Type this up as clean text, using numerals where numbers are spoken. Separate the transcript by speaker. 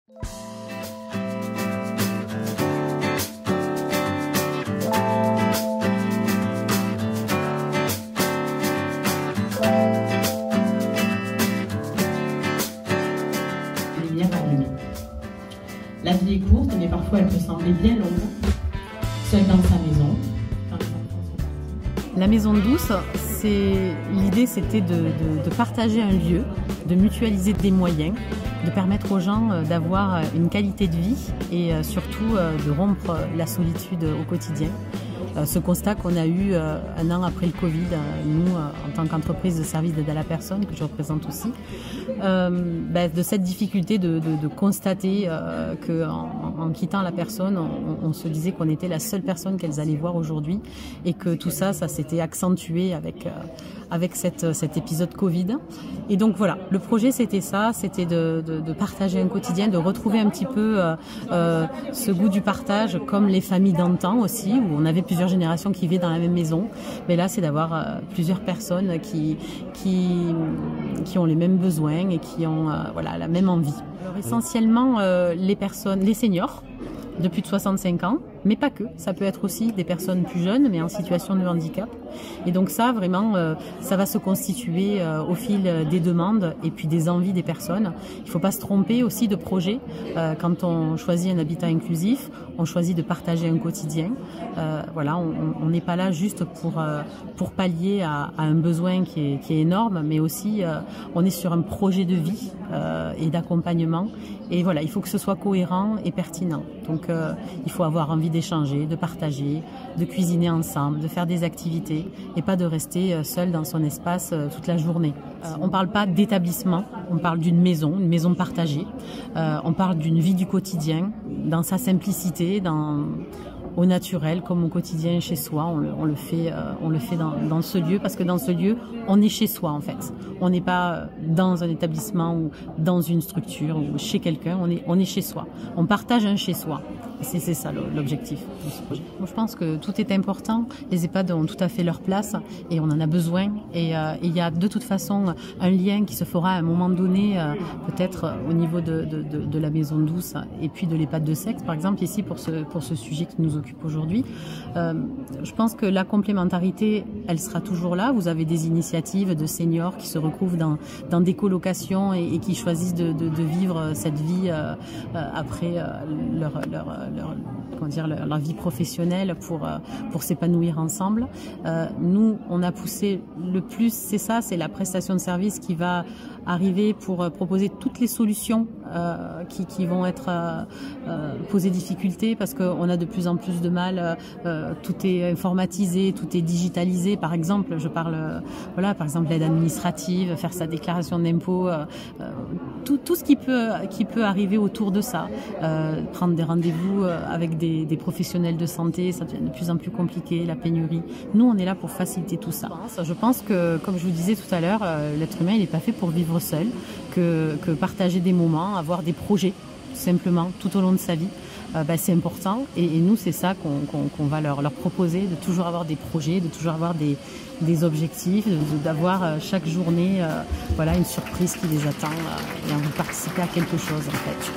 Speaker 1: La vie est courte, mais parfois elle peut sembler bien longue, seule dans sa maison.
Speaker 2: La maison douce, l'idée c'était de partager un lieu, de mutualiser des moyens, de permettre aux gens d'avoir une qualité de vie et surtout de rompre la solitude au quotidien. Ce constat qu'on a eu un an après le Covid, nous, en tant qu'entreprise de service d'aide à la personne, que je représente aussi, de cette difficulté de constater qu'en quittant la personne, on se disait qu'on était la seule personne qu'elles allaient voir aujourd'hui et que tout ça, ça s'était accentué avec cet épisode Covid. Et donc voilà, le projet c'était ça, c'était de partager un quotidien, de retrouver un petit peu ce goût du partage comme les familles d'antan aussi, où on avait plusieurs générations qui vivaient dans la même maison. Mais là, c'est d'avoir plusieurs personnes qui ont les mêmes besoins et qui ont la même envie. Alors essentiellement les seniors de plus de 65 ans, mais pas que. Ça peut être aussi des personnes plus jeunes, mais en situation de handicap. Et donc ça, vraiment, ça va se constituer au fil des demandes et puis des envies des personnes. Il ne faut pas se tromper aussi de projet. Quand on choisit un habitat inclusif, on choisit de partager un quotidien. On n'est pas là juste pour pallier à un besoin qui est énorme, mais aussi on est sur un projet de vie et d'accompagnement. Et voilà, il faut que ce soit cohérent et pertinent. Donc il faut avoir envie d'échanger, de partager, de cuisiner ensemble, de faire des activités et pas de rester seul dans son espace toute la journée. On ne parle pas d'établissement, on parle d'une maison partagée. On parle d'une vie du quotidien, dans sa simplicité, au naturel comme au quotidien chez soi. On le fait dans ce lieu parce que dans ce lieu, on est chez soi en fait. On n'est pas dans un établissement ou dans une structure ou chez quelqu'un, on est chez soi. On partage un chez soi. C'est ça l'objectif de ce projet. Moi, je pense que tout est important. Les EHPAD ont tout à fait leur place et on en a besoin. Et il y a de toute façon un lien qui se fera à un moment donné, peut-être au niveau de la maison douce et puis de l'EHPAD de sexe, par exemple, ici pour ce sujet qui nous occupe aujourd'hui. Je pense que la complémentarité, elle sera toujours là. Vous avez des initiatives de seniors qui se retrouvent dans des colocations et qui choisissent de vivre cette vie après leur vie professionnelle pour s'épanouir ensemble. Nous, on a poussé le plus, c'est la prestation de service qui va arriver pour proposer toutes les solutions qui vont être poser difficulté parce qu'on a de plus en plus de mal. Tout est informatisé, tout est digitalisé. Par exemple, par exemple l'aide administrative, faire sa déclaration d'impôt, tout ce qui peut arriver autour de ça. Prendre des rendez-vous avec des professionnels de santé, ça devient de plus en plus compliqué, la pénurie. Nous, on est là pour faciliter tout ça. Je pense que, comme je vous disais tout à l'heure, l'être humain, il n'est pas fait pour vivre seul, que partager des moments, avoir des projets, simplement, tout au long de sa vie, c'est important. Et nous, c'est ça qu'on va leur proposer, de toujours avoir des projets, de toujours avoir des objectifs, d'avoir chaque journée une surprise qui les attend et envie de participer à quelque chose, en fait.